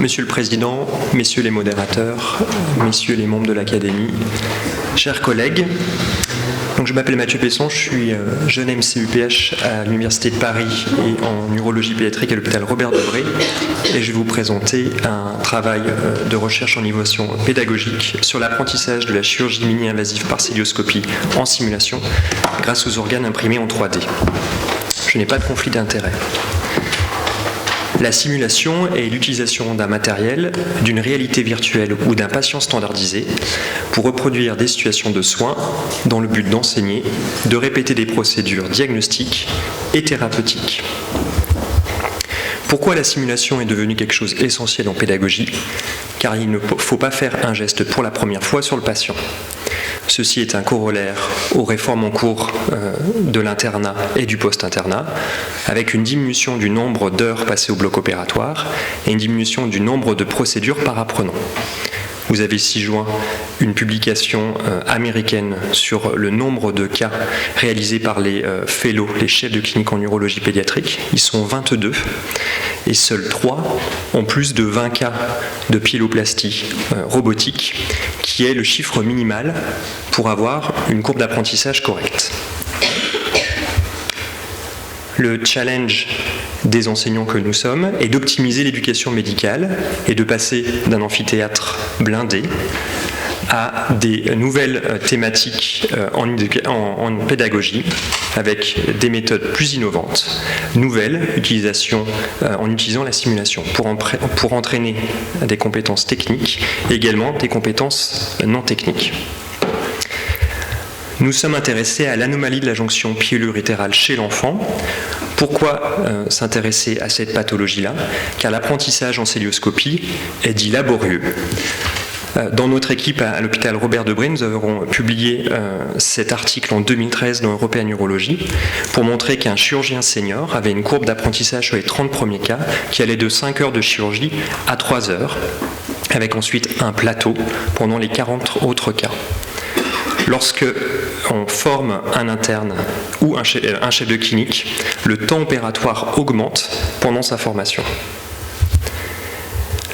Monsieur le Président, Messieurs les modérateurs, Messieurs les membres de l'Académie, chers collègues, donc je m'appelle Mathieu Pesson, je suis jeune MCUPH à l'Université de Paris et en urologie pédiatrique à l'hôpital Robert Debré, et je vais vous présenter un travail de recherche en innovation pédagogique sur l'apprentissage de la chirurgie mini-invasive par célioscopie en simulation grâce aux organes imprimés en 3D. Je n'ai pas de conflit d'intérêt. La simulation est l'utilisation d'un matériel, d'une réalité virtuelle ou d'un patient standardisé pour reproduire des situations de soins dans le but d'enseigner, de répéter des procédures diagnostiques et thérapeutiques. Pourquoi la simulation est devenue quelque chose d'essentiel en pédagogie ? Car il ne faut pas faire un geste pour la première fois sur le patient. Ceci est un corollaire aux réformes en cours de l'internat et du post-internat, avec une diminution du nombre d'heures passées au bloc opératoire et une diminution du nombre de procédures par apprenant. Vous avez ici joint une publication américaine sur le nombre de cas réalisés par les fellows, les chefs de clinique en urologie pédiatrique. Ils sont 22 et seuls 3 ont plus de 20 cas de pyéloplastie robotique, qui est le chiffre minimal pour avoir une courbe d'apprentissage correcte. Le challenge des enseignants que nous sommes est d'optimiser l'éducation médicale et de passer d'un amphithéâtre blindé à des nouvelles thématiques en pédagogie avec des méthodes plus innovantes, nouvelles utilisations en utilisant la simulation pour entraîner des compétences techniques et également des compétences non techniques. Nous sommes intéressés à l'anomalie de la jonction piélo-urétérale chez l'enfant. Pourquoi s'intéresser à cette pathologie-là ? Car l'apprentissage en célioscopie est dit laborieux. Dans notre équipe à l'hôpital Robert Debré, nous avons publié cet article en 2013 dans European Urology pour montrer qu'un chirurgien senior avait une courbe d'apprentissage sur les 30 premiers cas qui allait de 5 heures de chirurgie à 3 heures, avec ensuite un plateau pendant les 40 autres cas. Lorsque on forme un interne ou un chef de clinique, le temps opératoire augmente pendant sa formation.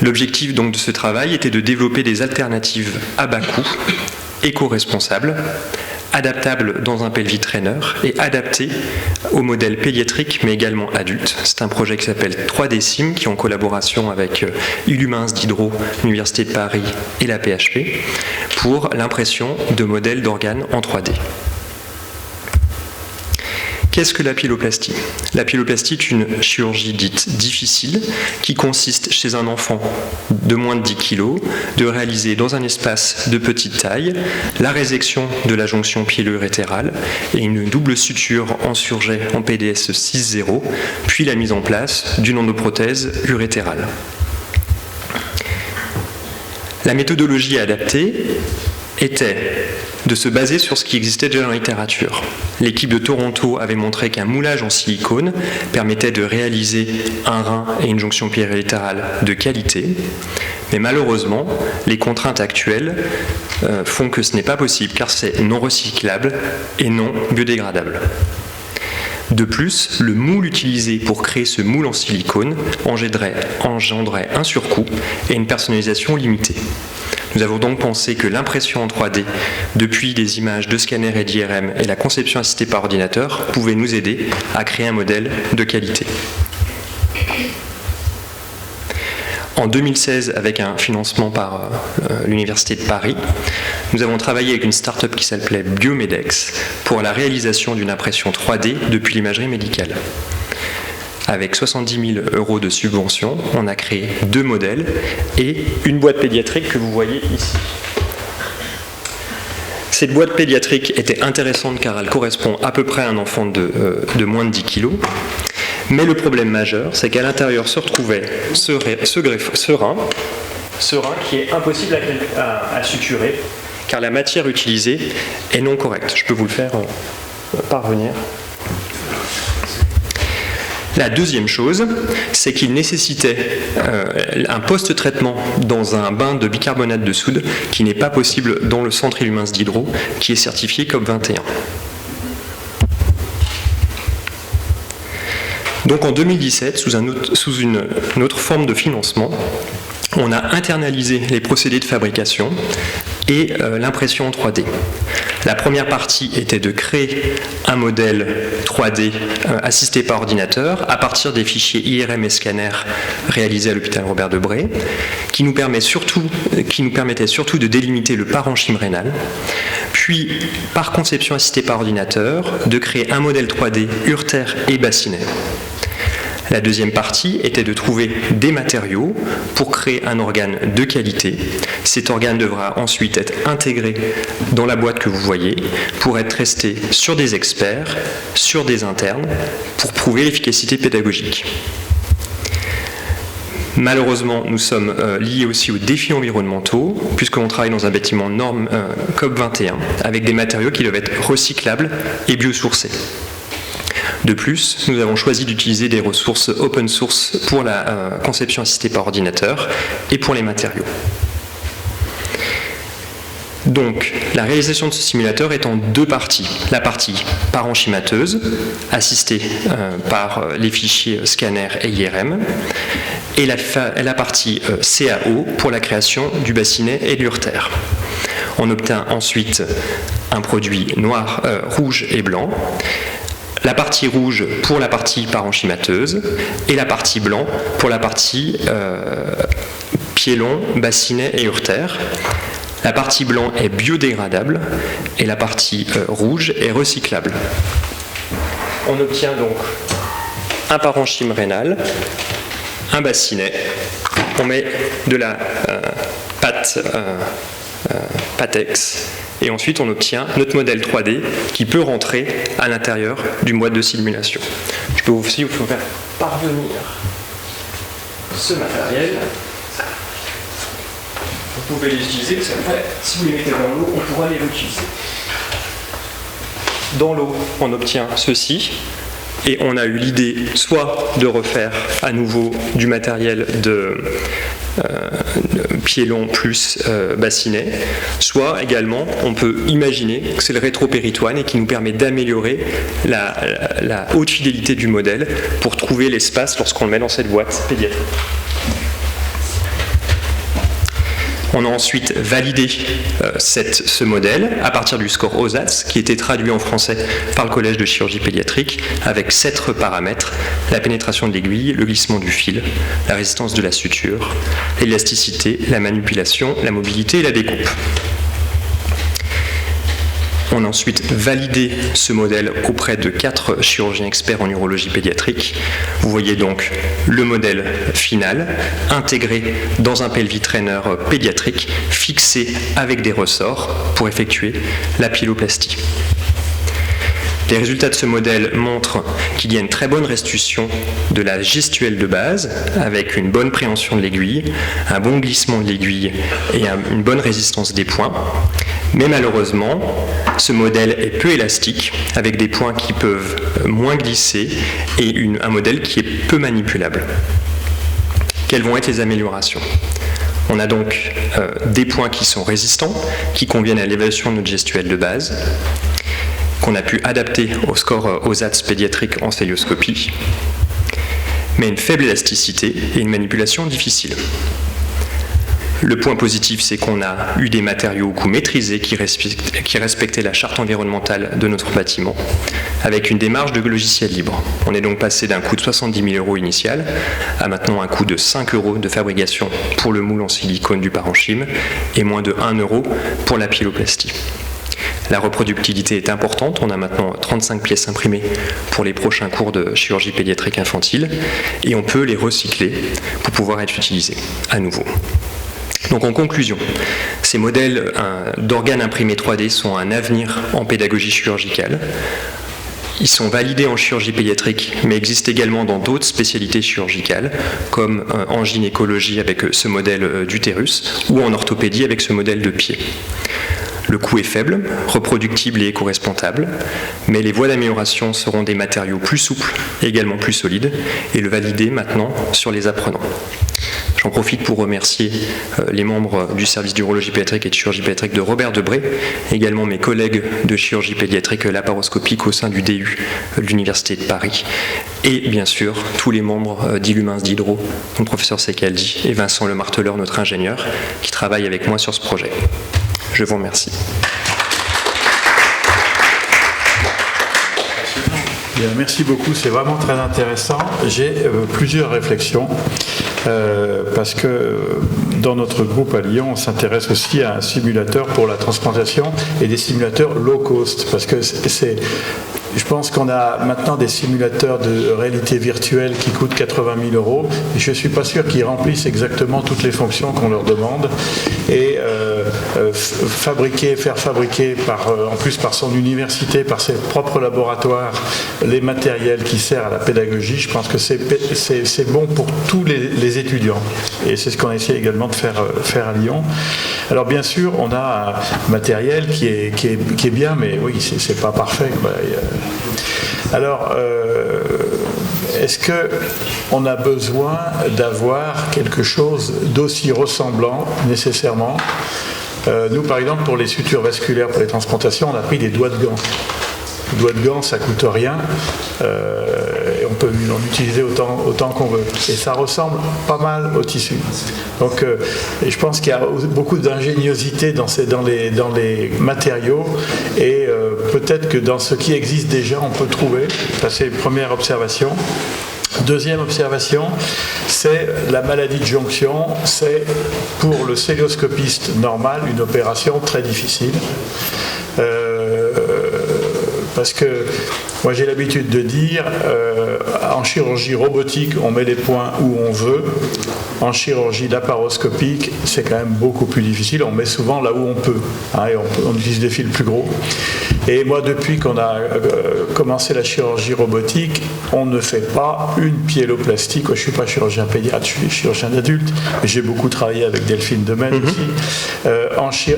L'objectif donc de ce travail était de développer des alternatives à bas coût, éco-responsables, adaptables dans un pelvic trainer et adaptées au modèle pédiatrique mais également adulte. C'est un projet qui s'appelle 3D Sim qui est en collaboration avec Illumins d'Hydro, l'Université de Paris et la PHP pour l'impression de modèles d'organes en 3D. Qu'est-ce que la pyéloplastie ? La pyéloplastie est une chirurgie dite difficile qui consiste chez un enfant de moins de 10 kg de réaliser dans un espace de petite taille la résection de la jonction piélo-urétérale et une double suture en surjet en PDS 6.0, puis la mise en place d'une endoprothèse urétérale. La méthodologie adaptée était de se baser sur ce qui existait déjà dans la littérature. L'équipe de Toronto avait montré qu'un moulage en silicone permettait de réaliser un rein et une jonction piélo-urétérale de qualité, mais malheureusement, les contraintes actuelles font que ce n'est pas possible car c'est non recyclable et non biodégradable. De plus, le moule utilisé pour créer ce moule en silicone engendrait un surcoût et une personnalisation limitée. Nous avons donc pensé que l'impression en 3D, depuis des images de scanner et d'IRM et la conception assistée par ordinateur, pouvait nous aider à créer un modèle de qualité. En 2016, avec un financement par l'Université de Paris, nous avons travaillé avec une start-up qui s'appelait Biomedex pour la réalisation d'une impression 3D depuis l'imagerie médicale. Avec 70 000 € de subvention, on a créé 2 modèles et une boîte pédiatrique que vous voyez ici. Cette boîte pédiatrique était intéressante car elle correspond à peu près à un enfant de moins de 10 kg. Mais le problème majeur, c'est qu'à l'intérieur se retrouvait ce rein qui est impossible à suturer car la matière utilisée est non correcte. Je peux vous le faire parvenir. La deuxième chose, c'est qu'il nécessitait un post-traitement dans un bain de bicarbonate de soude qui n'est pas possible dans le centre Illumins d'Hydro, qui est certifié COP21. Donc en 2017, sous une autre forme de financement, On a internalisé les procédés de fabrication et l'impression en 3D. La première partie était de créer un modèle 3D assisté par ordinateur à partir des fichiers IRM et scanner réalisés à l'hôpital Robert Debré, qui nous permettaient surtout de délimiter le parenchyme rénal, puis par conception assistée par ordinateur, de créer un modèle 3D urtère et bassinet. La deuxième partie était de trouver des matériaux pour créer un organe de qualité. Cet organe devra ensuite être intégré dans la boîte que vous voyez pour être testé sur des experts, sur des internes, pour prouver l'efficacité pédagogique. Malheureusement, nous sommes liés aussi aux défis environnementaux, puisqu'on travaille dans un bâtiment norme COP21, avec des matériaux qui doivent être recyclables et biosourcés. De plus, nous avons choisi d'utiliser des ressources open source pour la conception assistée par ordinateur et pour les matériaux. Donc, la réalisation de ce simulateur est en deux parties. La partie parenchymateuse, assistée par les fichiers scanner et IRM, et la partie CAO pour la création du bassinet et de l'urtère. On obtient ensuite un produit noir, rouge et blanc. La partie rouge pour la partie parenchymateuse et la partie blanc pour la partie pied long, bassinet et urtère. La partie blanc est biodégradable et la partie rouge est recyclable. On obtient donc un parenchyme rénal, un bassinet, on met de la pâte Patex, et ensuite on obtient notre modèle 3D qui peut rentrer à l'intérieur d'une boîte de simulation. Je peux aussi vous faire parvenir ce matériel. Vous pouvez les utiliser, parce qu'après, si vous les mettez dans l'eau, on pourra les réutiliser. Dans l'eau, on obtient ceci, et on a eu l'idée soit de refaire à nouveau du matériel de pied long plus bassinet, soit également on peut imaginer que c'est le rétropéritoine et qui nous permet d'améliorer la haute fidélité du modèle pour trouver l'espace lorsqu'on le met dans cette boîte pédiatrique. On a ensuite validé ce modèle à partir du score OSATS qui était traduit en français par le Collège de chirurgie pédiatrique avec 7 paramètres: la pénétration de l'aiguille, le glissement du fil, la résistance de la suture, l'élasticité, la manipulation, la mobilité et la découpe. On a ensuite validé ce modèle auprès de 4 chirurgiens experts en urologie pédiatrique. Vous voyez donc le modèle final intégré dans un pelvis trainer pédiatrique fixé avec des ressorts pour effectuer la pyéloplastie. Les résultats de ce modèle montrent qu'il y a une très bonne restitution de la gestuelle de base, avec une bonne préhension de l'aiguille, un bon glissement de l'aiguille et une bonne résistance des points. Mais malheureusement, ce modèle est peu élastique, avec des points qui peuvent moins glisser et un modèle qui est peu manipulable. Quelles vont être les améliorations ? On a donc des points qui sont résistants, qui conviennent à l'évaluation de notre gestuelle de base, qu'on a pu adapter au score OSATS pédiatrique en célioscopie, mais une faible élasticité et une manipulation difficile. Le point positif, c'est qu'on a eu des matériaux au coût maîtrisé qui respectaient la charte environnementale de notre bâtiment, avec une démarche de logiciel libre. On est donc passé d'un coût de 70 000 € initial à maintenant un coût de 5 € de fabrication pour le moule en silicone du parenchyme et moins de 1 € pour la pyéloplastie. La reproductibilité est importante, on a maintenant 35 pièces imprimées pour les prochains cours de chirurgie pédiatrique infantile et on peut les recycler pour pouvoir être utilisés à nouveau. Donc en conclusion, ces modèles d'organes imprimés 3D sont un avenir en pédagogie chirurgicale. Ils sont validés en chirurgie pédiatrique, mais existent également dans d'autres spécialités chirurgicales, comme en gynécologie avec ce modèle d'utérus ou en orthopédie avec ce modèle de pied. Le coût est faible, reproductible et éco-responsable, mais les voies d'amélioration seront des matériaux plus souples et également plus solides, et le valider maintenant sur les apprenants. J'en profite pour remercier les membres du service d'urologie pédiatrique et de chirurgie pédiatrique de Robert Debré, également mes collègues de chirurgie pédiatrique laparoscopique au sein du DU de l'Université de Paris, et bien sûr tous les membres d'Illumins d'Hydro, dont le professeur Secaldi et Vincent Le Marteleur, notre ingénieur, qui travaillent avec moi sur ce projet. Je vous remercie. Bien, merci beaucoup, c'est vraiment très intéressant. J'ai plusieurs réflexions parce que dans notre groupe à Lyon, on s'intéresse aussi à un simulateur pour la transplantation et des simulateurs low cost parce que je pense qu'on a maintenant des simulateurs de réalité virtuelle qui coûtent 80 000 €. Et je ne suis pas sûr qu'ils remplissent exactement toutes les fonctions qu'on leur demande. Et faire fabriquer en plus par son université, par ses propres laboratoires, les matériels qui servent à la pédagogie, je pense que c'est bon pour tous les étudiants. Et c'est ce qu'on essaie également de faire à Lyon. Alors bien sûr, on a un matériel qui est bien, mais oui, c'est pas parfait, quoi. Alors, est-ce qu'on a besoin d'avoir quelque chose d'aussi ressemblant nécessairement? Nous, par exemple, pour les sutures vasculaires, pour les transplantations, on a pris des doigts de gants. Les doigts de gants, ça ne coûte rien. Et on peut en utiliser autant qu'on veut. Et ça ressemble pas mal au tissu. Donc, je pense qu'il y a beaucoup d'ingéniosité dans les matériaux. Et peut-être que dans ce qui existe déjà, on peut trouver. Ça, c'est une première observation. Deuxième observation, c'est la maladie de jonction. C'est pour le cœlioscopiste normal une opération très difficile. Parce que moi j'ai l'habitude de dire en chirurgie robotique on met les points où on veut, en chirurgie laparoscopique c'est quand même beaucoup plus difficile, on met souvent là où on peut, hein, et on utilise des fils plus gros. Et moi depuis qu'on a commencé la chirurgie robotique, on ne fait pas une pyéloplastie. Je ne suis pas chirurgien pédiatre, je suis chirurgien d'adulte, mais j'ai beaucoup travaillé avec Delphine Demaine aussi.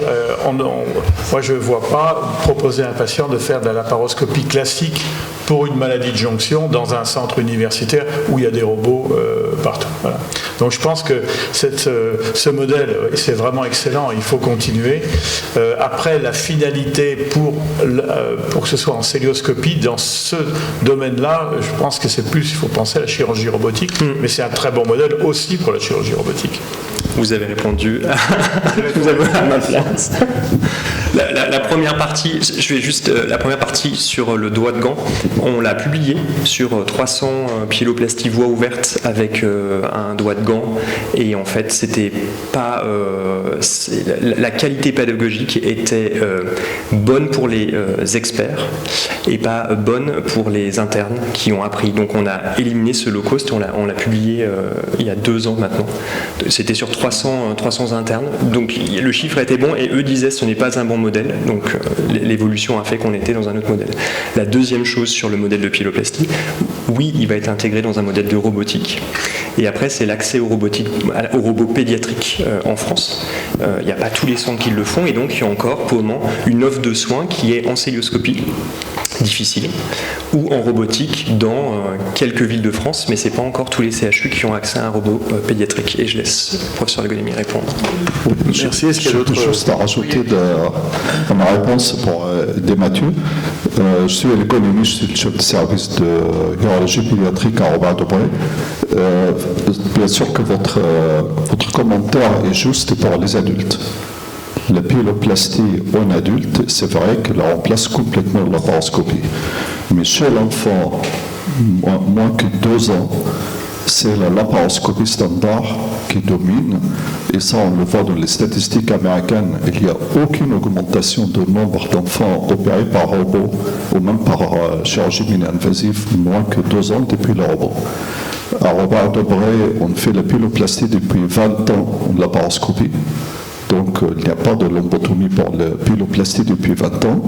Moi je ne vois pas proposer à un patient de faire de la laparoscopie classique pour une maladie de jonction dans un centre universitaire où il y a des robots partout. Voilà. Donc je pense que ce modèle, c'est vraiment excellent, il faut continuer. Après, la finalité pour que ce soit en cœlioscopie, dans ce domaine-là, je pense que c'est plus, il faut penser à la chirurgie robotique, mais c'est un très bon modèle aussi pour la chirurgie robotique. Vous avez répondu. Vous avez à ma place. La première partie, la première partie sur le doigt de gant, on l'a publié sur 300 pyéloplasties voie ouverte avec un doigt de gant, et en fait c'était pas la qualité pédagogique était bonne pour les experts et pas bonne pour les internes qui ont appris. Donc on a éliminé ce low cost, on l'a publié il y a 2 ans maintenant. C'était sur 300 internes, donc le chiffre était bon et eux disaient ce n'est pas un bon modèle, donc l'évolution a fait qu'on était dans un autre modèle. La deuxième chose sur le modèle de pyéloplastie, oui, il va être intégré dans un modèle de robotique, et après c'est l'accès aux robots pédiatriques en France. Il n'y a pas tous les centres qui le font, et donc il y a encore pour le moment une offre de soins qui est en cœlioscopie, difficile, ou en robotique dans quelques villes de France, mais ce n'est pas encore tous les CHU qui ont accès à un robot pédiatrique. Et je laisse le professeur Legonimi répondre. Merci. Est-ce qu'il y a d'autres choses à rajouter dans ma réponse pour aider Mathieu? Je suis à l'économie, je suis le chef de service de urologie pédiatrique à Robert Debré. Bien sûr que votre commentaire est juste pour les adultes. La pyéloplastie en adulte, c'est vrai qu'elle remplace complètement la laparoscopie. Mais chez l'enfant, moins que 2 ans, c'est la laparoscopie standard qui domine. Et ça, on le voit dans les statistiques américaines. Il n'y a aucune augmentation de nombre d'enfants opérés par robot ou même par chirurgie mini-invasive moins que 2 ans depuis le robot. À Robert Debré, on fait la pyéloplastie depuis 20 ans en laparoscopie. Donc, il n'y a pas de lombotomie pour la pyéloplastie depuis 20 ans.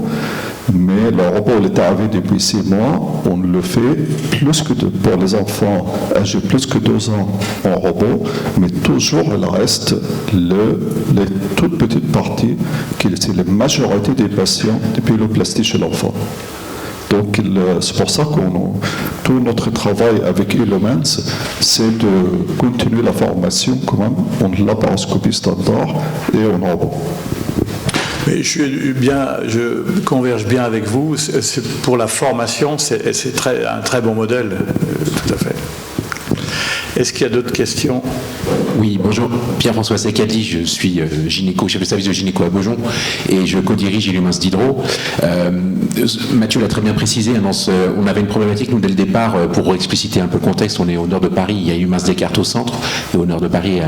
Mais le robot est arrivé depuis 6 mois. On le fait pour les enfants âgés plus que 2 ans en robot. Mais toujours, il reste les toutes petites parties, qui c'est la majorité des patients de pyéloplastie chez l'enfant. Donc c'est pour ça que tout notre travail avec Elements, c'est de continuer la formation quand même en laparoscopie standard et en robot. Mais je converge bien avec vous. Pour la formation, c'est un très bon modèle, tout à fait. Est-ce qu'il y a d'autres questions? Oui, bonjour. Pierre-François Secadi, je suis gynéco, chef de service de gynéco à Beaujon et je co-dirige Illumins d'Hydro. Mathieu l'a très bien précisé, on avait une problématique, nous, dès le départ, pour expliciter un peu le contexte. On est au nord de Paris, il y a Illumins Descartes au centre, et au nord de Paris,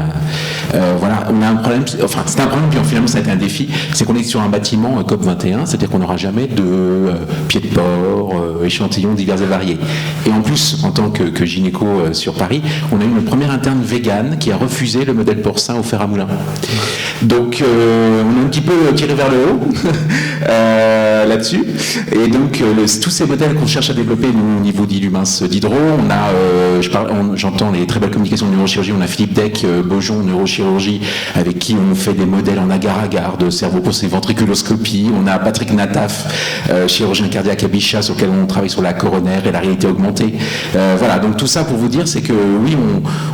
voilà, on a un problème, enfin, c'est un problème, puis finalement, ça a été un défi, c'est qu'on est sur un bâtiment COP21, c'est-à-dire qu'on n'aura jamais de pieds de porc, échantillons divers et variés. Et en plus, en tant que gynéco sur Paris, on a eu une première interne végane qui a refusé le modèle porcin au fer à moulin. Donc, on est un petit peu tiré vers le haut là-dessus. Et donc, tous ces modèles qu'on cherche à développer, nous, au niveau d'Illumins d'Hydro, on a, j'entends les très belles communications de neurochirurgie, on a Philippe Deck, Beaujon Neurochirurgie, avec qui on fait des modèles en agar-agar de cerveau-ventriculoscopie. On a Patrick Nataf, chirurgien cardiaque à Bichat, sur lequel on travaille sur la coronaire et la réalité augmentée. Voilà, donc tout ça pour vous dire, c'est que oui,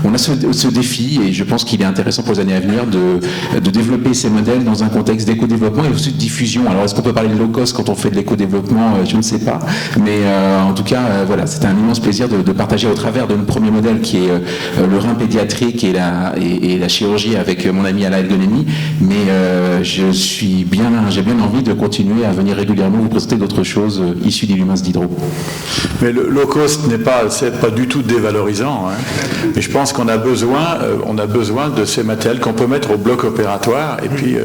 on a ce défi, et je pense qu'il est intéressant pour les années à venir de développer ces modèles dans un contexte d'éco-développement et aussi de diffusion. Alors, est-ce qu'on peut parler de low-cost quand on fait de l'éco-développement? Je ne sais pas. Mais en tout cas, voilà, c'était un immense plaisir de partager au travers de notre premier modèle qui est le rein pédiatrique et la chirurgie avec mon ami Alain Elgonemi. Mais j'ai bien envie de continuer à venir régulièrement vous présenter d'autres choses issues d'Illumins d'Hydro. Mais le low-cost c'est pas du tout dévalorisant. Hein. Mais je pense qu'on a besoin de ces matériels qu'on peut mettre au bloc opératoire et puis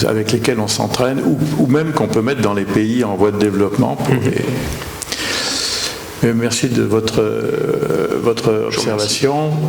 avec lesquels on s'entraîne ou même qu'on peut mettre dans les pays en voie de développement. Merci de votre observation.